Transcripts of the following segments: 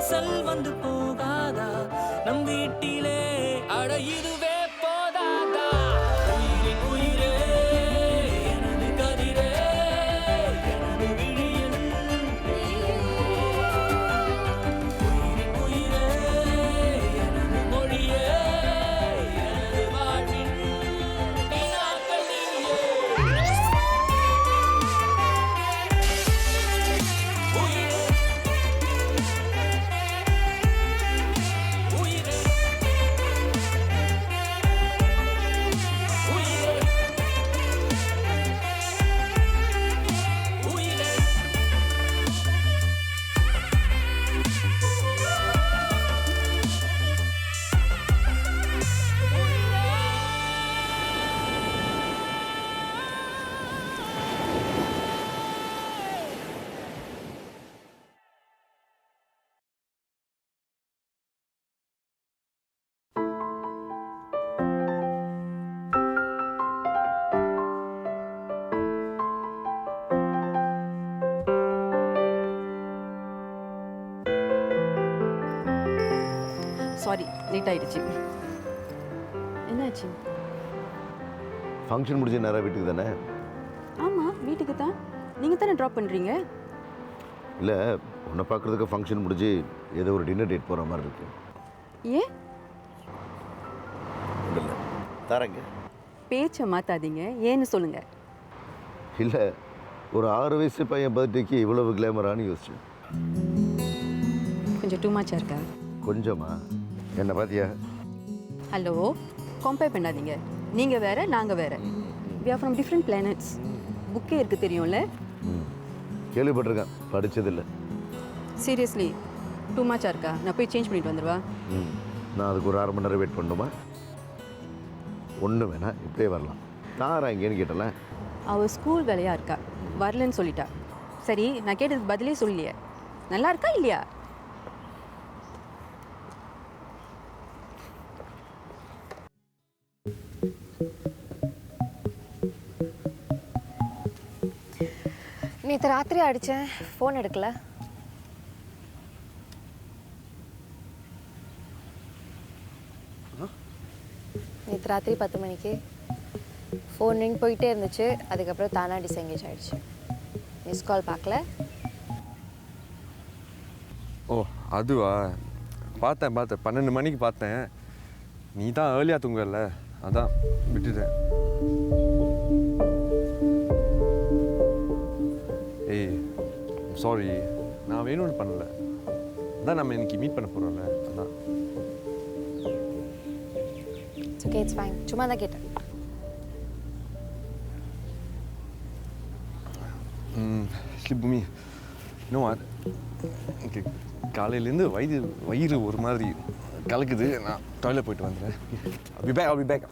வாசல் வந்து போகாதா நம் வீட்டிலே அட இதுவே போதாதா உயிரின் உயிரே எனது கதிரே எனது விழியில் உயிரின் உயிரே எனது மொழியே எனது வாழ்வின் வினாக்கள் நீயே உயிரே உயிரே உயிரே உயிரே சாரி லேட் ஆயிடுச்சு. என்னாச்சு? ஃபங்க்ஷன் முடிஞ்ச நேரம் வீட்டுக்கு தானே? ஆமாம் வீட்டுக்கு தான். நீங்கள் தானே ட்ராப் பண்ணுறீங்க? இல்லை, உன்னை பார்க்குறதுக்கு ஃபங்க்ஷன் முடிஞ்சு ஏதோ ஒரு டின்னர் டேட் போகிற மாதிரி இருக்கு. ஏன்? ஒன்றும் இல்லை, தரேங்க. பேச்சை மாற்றாதீங்க, ஏன்னு சொல்லுங்கள். இல்லை, ஒரு 6 வயசு பையன் பர்த்டேக்கு இவ்வளவு கிளாமரானு யோசிச்சேன். கொஞ்சம் டூ மச்சாக இருக்கா? கொஞ்சமா? என்ன பார்த்தியா? ஹலோ, கம்பேர் பண்ணாதீங்க. நீங்கள் வேறு, நாங்கள் வேறு. we are from different planets. புக்கே இருக்குது தெரியும்ல? கேள்விப்பட்டிருக்கேன், படித்ததில்லை. சீரியஸ்லி டூ மச்சாக இருக்கா? நான் போய் சேஞ்ச் பண்ணிட்டு வந்துடுவா. நான் அதுக்கு ஒரு 1/2 மணி நேரம் வெயிட் பண்ணணுமா? ஒன்று வேணாம், இப்படியே வரலாம். தாரா எங்கேன்னு கேட்டல. அவள் ஸ்கூல் வேலையாக இருக்கா, வரலன்னு சொல்லிட்டா. சரி, நான் கேட்டதுக்கு பதிலே சொல்லலையே. நல்லா இருக்கா இல்லையா? நேற்று ராத்திரி அடித்தேன், ஃபோன் எடுக்கல. நேற்று ராத்திரி 10 மணிக்கு ஃபோன் ரிங் போயிட்டே இருந்துச்சு. அதுக்கப்புறம் தானாக டிஸ்எங்கேஜ் ஆகிடுச்சு. மிஸ் கால் பார்க்கல. ஓ அதுவா? பார்த்தேன் 12 மணிக்கு பார்த்தேன். நீ தான் ஏர்லியாக தூங்கல, அதான் விட்டுட்டேன். ஏய் சாரி, நான் வேணும்னு பண்ணல. அதான் நம்ம இன்னைக்கு மீட் பண்ண போகிறோம்ல, அதான். Okay, it's fine. சும்மா தான் கேட்டேன். ஸ்லிப்புமி இன்னும் ஓகே, காலையிலேருந்து வயிறு ஒரு மாதிரி கலக்குது. நான் டாய்லெட் போயிட்டு வந்துடுறேன். I'll be back.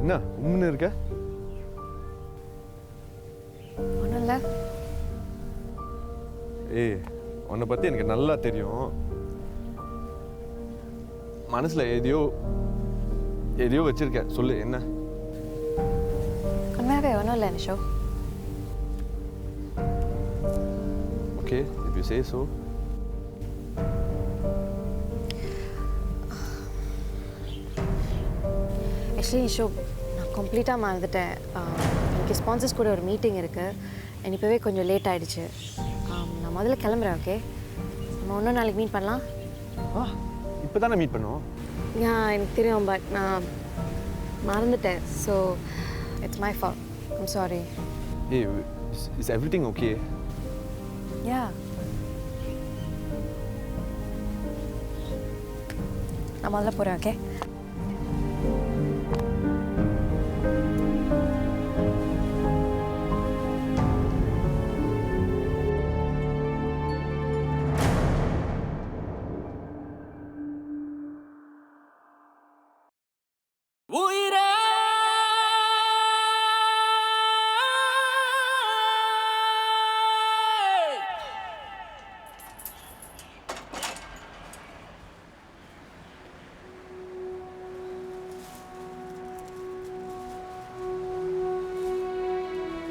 என்ன உம்முன்னு இருக்க? ஒன்றும் இல்லை. ஏய், உன்னை பற்றி எனக்கு நல்லா தெரியும். மனசில் எதையோ வச்சிருக்கேன், சொல்லு என்ன? உண்மையாகவே ஒன்றும் இல்லை நிஷோ. Okay, if you say so. Actually ஷோப் நான் கம்ப்ளீட்டாக மறந்துட்டேன். எனக்கு ஸ்பான்சர்ஸ் கூட ஒரு மீட்டிங் இருக்குது. எனக்கு இப்போவே கொஞ்சம் லேட் ஆகிடுச்சு. நான் முதல்ல கிளம்புறேன். ஓகே, நம்ம இன்னும் நாளைக்கு மீட் பண்ணலாம். இப்போ தானே மீட் பண்ணுவோம். எனக்கு தெரியும், பட் நான் மறந்துட்டேன். So it's my fault. I'm sorry. ஏய், இஸ் எவ்ரிதிங் ஓகே? யா, நான் முதல்ல போகிறேன். ஓகே, உயிரே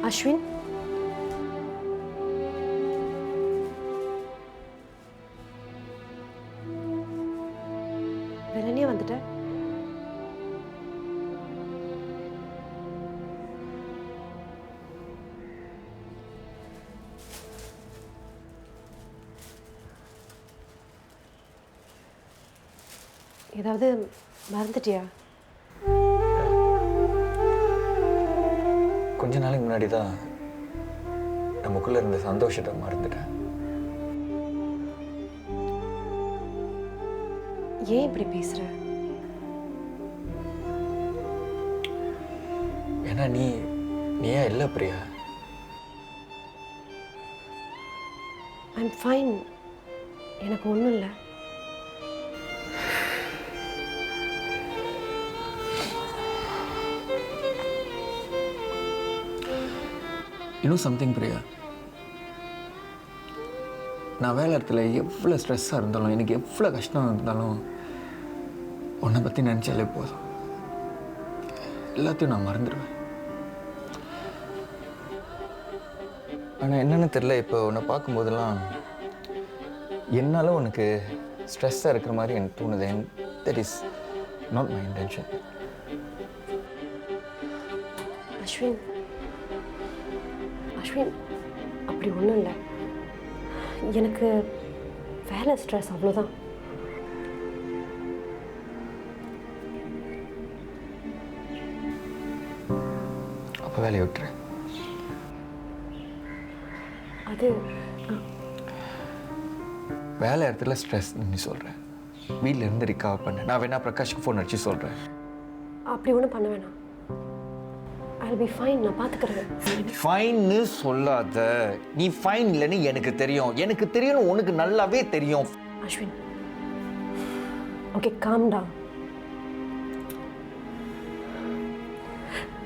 அஸ்வின், வெள்ளனே வந்துட்டேன். ஏதாவது மறந்துட்டியா? கொஞ்ச நாளைக்கு முன்னாடி தான் நமக்குள்ளே இருந்த சந்தோஷத்தை மறந்துட்டேன். ஏன் இப்படி பேசுற? ஏன்னா நீயே இல்லை பிரியா. ஐம் ஃபைன், எனக்கு ஒன்றும் இல்லை. இன்னும் சம்திங் பிரியா, நான் வேலை இடத்துல எவ்வளோ ஸ்ட்ரெஸ்ஸாக இருந்தாலும், எனக்கு எவ்வளோ கஷ்டம் இருந்தாலும் உன்னை பற்றி நினச்சாலே போதும், எல்லாத்தையும் நான் மறந்துடுவேன். ஆனால் என்னென்னு தெரில, இப்போ உன்னை பார்க்கும்போதெல்லாம் என்னால் உனக்கு ஸ்ட்ரெஸ்ஸாக இருக்கிற மாதிரி எனக்கு தோணுது. That is not my intention. Ashwin, Ashwin, அப்படி ஒன்றும் இல்லை. எனக்கு வேலை ஸ்ட்ரெஸ், அவ்வளோதான். அப்போ வேலையை விட்டுரு. அது வேலை இடத்துல ஸ்ட்ரெஸ் நீ சொல்கிறேன், வீட்டில் இருந்து ரிகவர் பண்ண. நான் வேணா பிரகாஷ்க்கு ஃபோன் அடிச்சு சொல்கிறேன். அப்படி ஒன்றும் பண்ண வேணாம். I'll be fine, நான் பார்த்துக்கிறேன். ஃபைன்னு சொல்லாத. நீ ஃபைன் இல்லைன்னு எனக்கு தெரியும். எனக்கு தெரியும், உனக்கு நல்லாவே தெரியும். Ashwin, okay, calm down.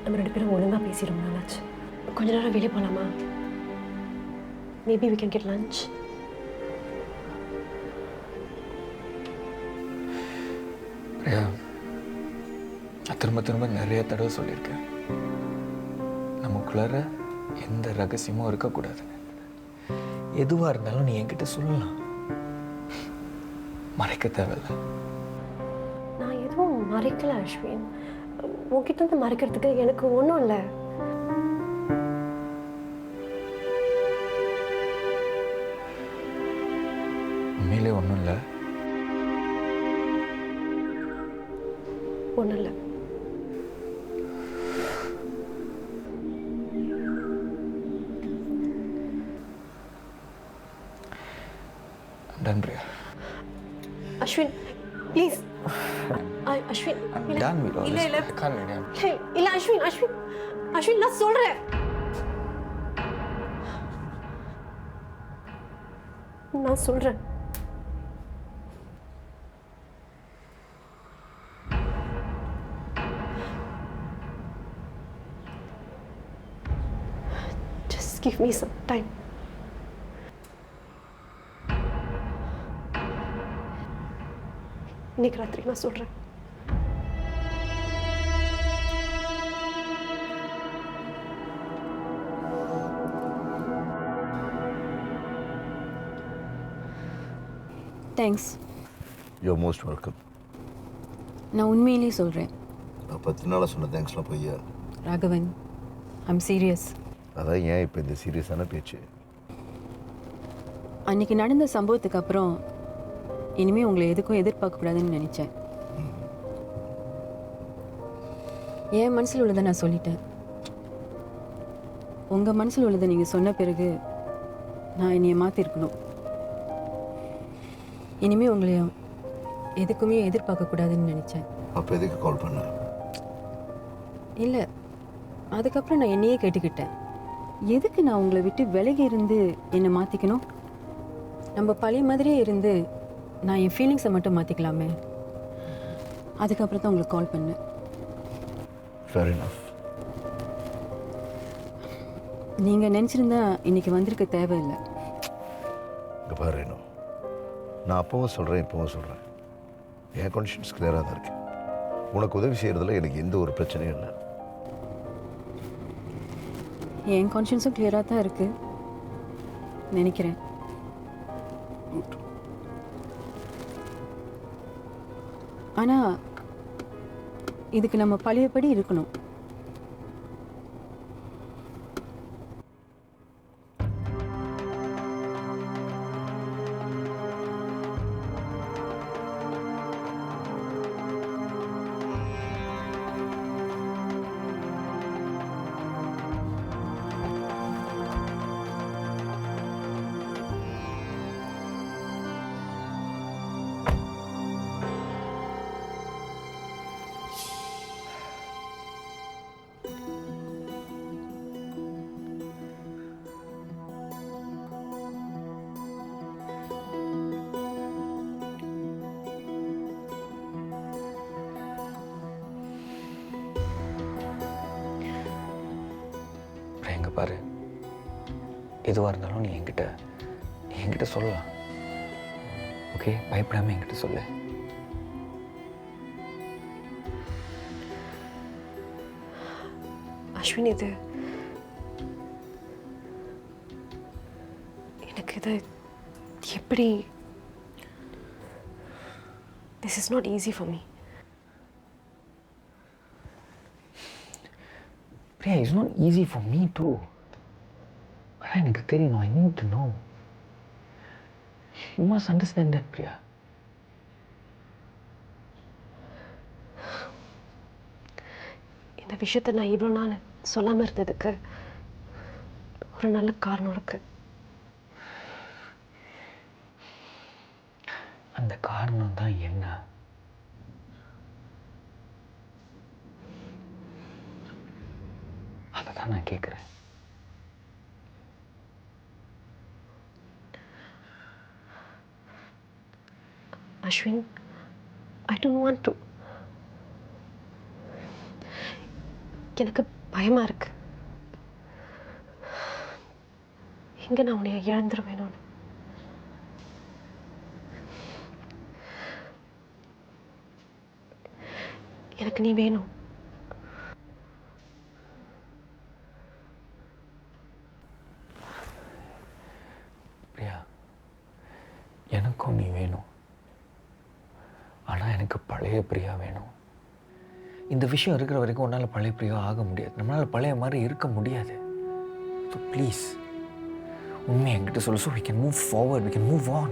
நம்ம 2 பேரும் ஒழுங்காக பேசிடுவோம். நல்லாச்சு. கொஞ்ச நேரம் வெளியே போகலாமா? Maybe we can get lunch. Priya, நான் திரும்ப நிறைய தடவை சொல்லியிருக்கேன், நமக்குள்ளார எந்த ரகசியமும் இருக்கக்கூடாதுன்னு. எதுவாக இருந்தாலும் நீ என்கிட்ட சொல்லலாம், மறைக்க தேவையில்லை. நான் எதுவும் மறைக்கல அஸ்வின். உன்கிட்ட இருந்து மறைக்கிறதுக்கு எனக்கு ஒன்றும் இல்லை. உண்மையிலே ஒன்றும் இல்லை. ஒன்றும் இல்லை. Done Priya. Ashwin, please. Ashwin, done with all இல்லை இல்லை திஸ். Call me down. இல்லை அஸ்வின், அஸ்வின், அஸ்வின், நான் சொல்கிறேன். நான் சொல்கிறேன். Just give me some time. இன்னைக்கு ராத்திரி நான் சொல்கிறேன். தேங்க்ஸ். You most welcome. நான் உண்மையிலேயே சொல்கிறேன், அப்போ திருநாள சொன்ன தேங்க்ஸ்லாம் பொய்யா? Raghavan, I'm serious. அதான் ஏன் இப்போ இந்த சீரியஸான பேச்சு? அன்னைக்கு நடந்த சம்பவத்துக்கு அப்புறம் இனிமேல் உங்களை எதுக்கும் எதிர்பார்க்கக்கூடாதுன்னு நினச்சேன். என் மனசில் உள்ளதை நான் சொல்லிட்டேன். உங்கள் மனசில் உள்ளதை நீங்கள் சொன்ன பிறகு நான் என்னையை மாற்றிருக்கணும். இனிமேல் உங்களையும் எதுக்குமே எதிர்பார்க்கக்கூடாதுன்னு நினச்சேன். அப்போ எதுக்கு கால் பண்ண? இல்லை, அதுக்கப்புறம் நான் என்னையே கேட்டுக்கிட்டேன், எதுக்கு நான் உங்களை விட்டு விலகி இருந்து என்னை மாற்றிக்கணும்? நம்ம பழைய மாதிரியே இருந்து நான் என் ஃபீலிங்ஸை மட்டும் மாற்றிக்கலாமே. அதுக்கப்புறம் தான் உங்களுக்கு கால் பண்ணேன். Fair enough. நீங்கள் நினச்சிருந்தா இன்னைக்கு வந்திருக்க தேவையில்லை. இங்கே பாரு ரேணு, நான் அப்பவும் சொல்கிறேன் இப்போவும் சொல்கிறேன், என் கான்ஷியன்ஸ் கிளியராக தான் இருக்கு. உனக்கு உதவி செய்கிறதுல எனக்கு எந்த ஒரு பிரச்சனையும் இல்லை. என் கான்ஷியன்ஸும் கிளியராக தான் இருக்குது நினைக்கிறேன். ஆனால் இதுக்கு நம்ம பழையபடி இருக்கணும். எங்க பாரு, எதுவாக இருந்தாலும் நீ என்கிட்ட சொல்லலாம். ஓகே, பயப்படாமல் என்கிட்ட சொல்லு. அஸ்வின், இது எனக்கு இது எப்படி, this is not easy for me. Priya, it's not easy for me too. But எனக்கு தெரியணும், I need to know. You must understand that, Priya. இந்த விஷயத்தை நான் இவ்வளோ நாள் சொல்லாமல் இருந்ததுக்கு ஒரு நல்ல காரணம் இருக்கு. அந்த காரணம் தான் என்ன? அதை தான் நான் கேட்குறேன். Ashwin, I don't want to. எனக்கு பயமா இருக்கு. எங்க நான் உன்னை இழந்துருவேணும்னு. எனக்கு நீ வேணும். பிரியா, எனக்கும் நீ வேணும். ஆனால் எனக்கு பழைய பிரியா வேணும். இந்த விஷயம் இருக்கிற வரைக்கும் உன்னால் பழைய பிரியா ஆக முடியாது. நம்மளால் பழைய மாதிரி இருக்க முடியாது. ஸோ ப்ளீஸ், உண்மையை என்கிட்ட சொல்லு. So we can move forward, we can move on.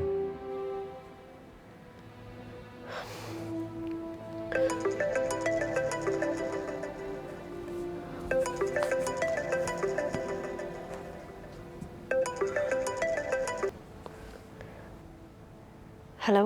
Hello.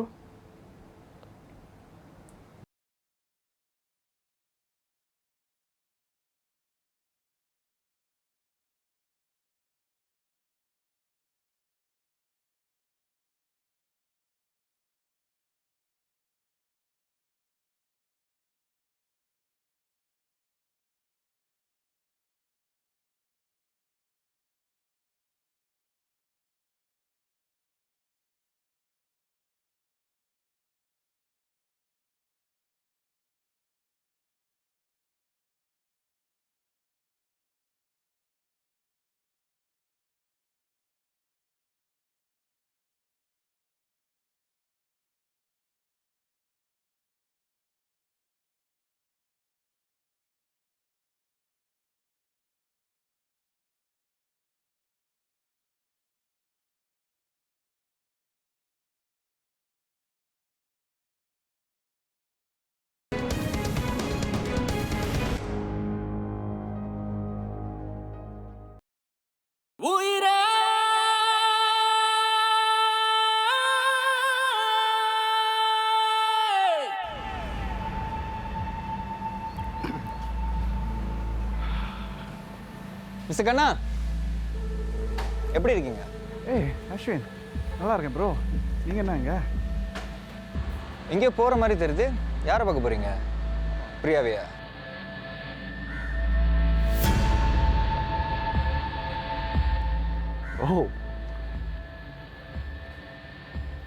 உயிரே மிஸ்டர் கண்ணா எப்படி இருக்கீங்க? ஏய் அஸ்வின், நல்லா இருக்கேன் ப்ரோ. நீங்கள் என்ன இங்கே? எங்கேயோ போகிற மாதிரி தெரியுது. யாரை பார்க்க போகிறீங்க? பிரியாவையா? ஓ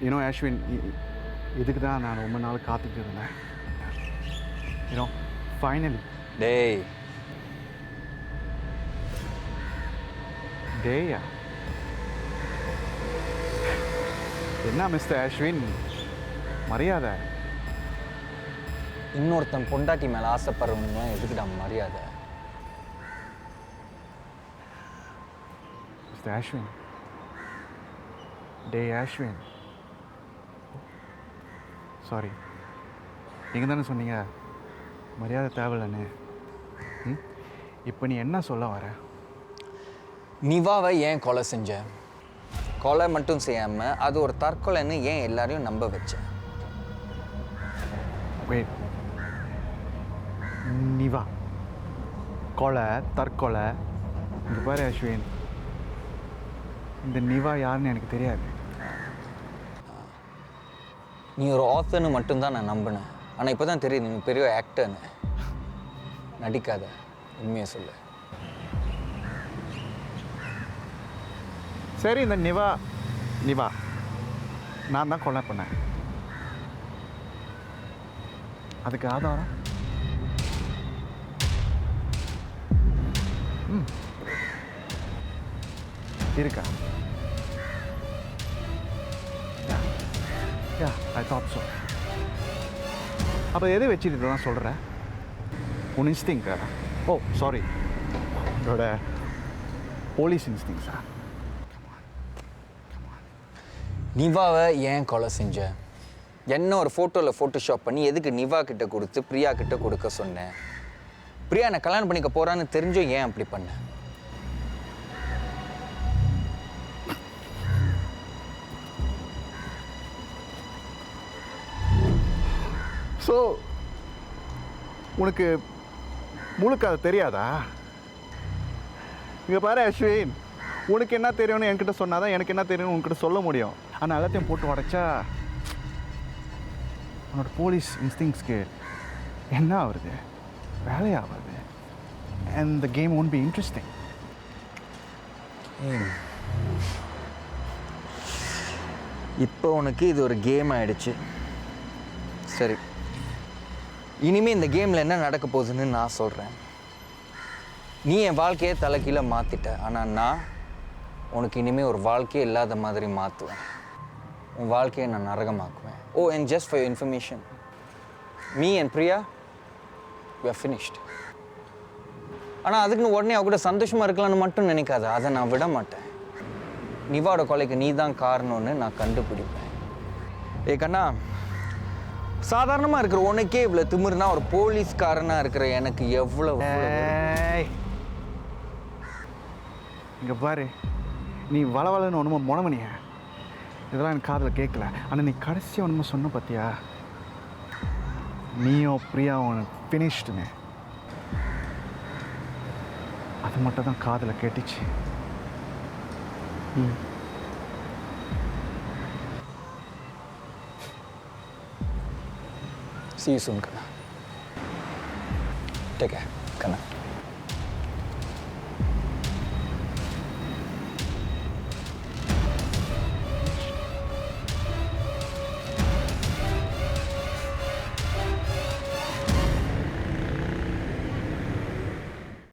யூனோ அஸ்வின், இதுக்கு தான் நான் ரொம்ப நாள் காத்துட்டு இருந்தேன். You know finally. டேய் டேயா? என்ன மிஸ்டர் அஸ்வின், மரியாதை? இன்னொருத்தன் பொண்டாட்டி மேலே ஆசைப்படுறவங்க எதுக்குடா மரியாதை? மிஸ்டர் அஸ்வின், டே அஸ்வின், சாரி, நீங்கள் தானே சொன்னீங்க மரியாதை தேவையில்லைன்னு. இப்போ நீ என்ன சொல்ல வர? நிவாவை ஏன் கொலை செஞ்ச? கொலை மட்டும் செய்யாமல் அது ஒரு தற்கொலைன்னு ஏன் எல்லாரையும் நம்ப வச்ச? வெயிட், நிவா கொலை தற்கொலை? இங்கே பாரு அஸ்வின், இந்த நிவா யாருன்னு எனக்கு தெரியாது. நீ ஒரு ஆத்தர்னு மட்டும்தான் நான் நம்பினேன். ஆனால் இப்போ தான் தெரியுது நீ பெரிய ஆக்டர்னு. நடிக்காத, உண்மையை சொல்லு. சரி, இந்த நிவா நான் தான் கொலை பண்ணேன். அதுக்கு ஆதாரம்? இருக்கா? யா, ஐ தாட் ஸோ. அப்போ எதை வச்சுட்டு தான் சொல்கிறேன்? உன் இன்ஸ்டிங்கா? ஓ சாரி, என்னோட போலீஸ் இன்ஸ்டிங்ஸா? நிவாவை ஏன் கொலை செஞ்ச? என்ன ஒரு ஃபோட்டோவில் ஃபோட்டோஷாப் பண்ணி எதுக்கு நிவா கிட்ட கொடுத்து பிரியா கிட்ட கொடுக்க சொன்னேன்? பிரியா என்னை கல்யாணம் பண்ணிக்க போகிறான்னு தெரிஞ்சும் ஏன் அப்படி பண்ண? ஸோ உனக்கு முழுக்க அது தெரியாதா? இங்கே பாரு அஸ்வின், உனக்கு என்ன தெரியும்னு என்கிட்ட சொன்னாதான் எனக்கு என்ன தெரியும்னு உன்கிட்ட சொல்ல முடியும். ஆனால் எல்லாத்தையும் போட்டு உடைச்சா உன்னோட போலீஸ் இன்ஸ்டிங்ஸ்க்கு என்ன ஆகுறது? வேலையாகுது. And the game won't be interesting. இப்போ உனக்கு இது ஒரு கேம் ஆயிடுச்சு. சரி, இனிமேல் இந்த கேமில் என்ன நடக்க போகுதுன்னு நான் சொல்கிறேன். நீ என் வாழ்க்கையை தலைக்கீழே மாற்றிட்ட. ஆனால் நான் உனக்கு இனிமேல் ஒரு வாழ்க்கையே இல்லாத மாதிரி மாற்றுவேன். உன் வாழ்க்கையை நான் நரகமாக்குவேன். Oh, and just for your information, me and Priya we are finished. ஆனால் அதுக்குன்னு உடனே அவ கூட சந்தோஷமாக இருக்கலாம்னு மட்டும் நினைக்காத. அதை நான் விட மாட்டேன். நிவாவோட கொலைக்கு நீ தான் காரணம்னு நான் கண்டுபிடிப்பேன். ஏ கண்ணா, சாதாரணமாக இருக்கிற உனக்கே இவ்வளோ திமிருனா ஒரு போலீஸ்காரனாக இருக்கிற எனக்கு எவ்வளோ? இங்கே பாரு, நீ வளவலன்னு ஒன்றுமா முனமணிய, இதெல்லாம் எனக்கு காதில் கேட்கல. ஆனால் நீ கடைசியாக ஒன்றுமா சொன்ன பார்த்தியா, நீயும் பிரியாவும் உனக்கு ஃபினிஷ்டுன்னு, அது மட்டும் தான் காதில் கேட்டுச்சு. See you soon, Kana. Take care.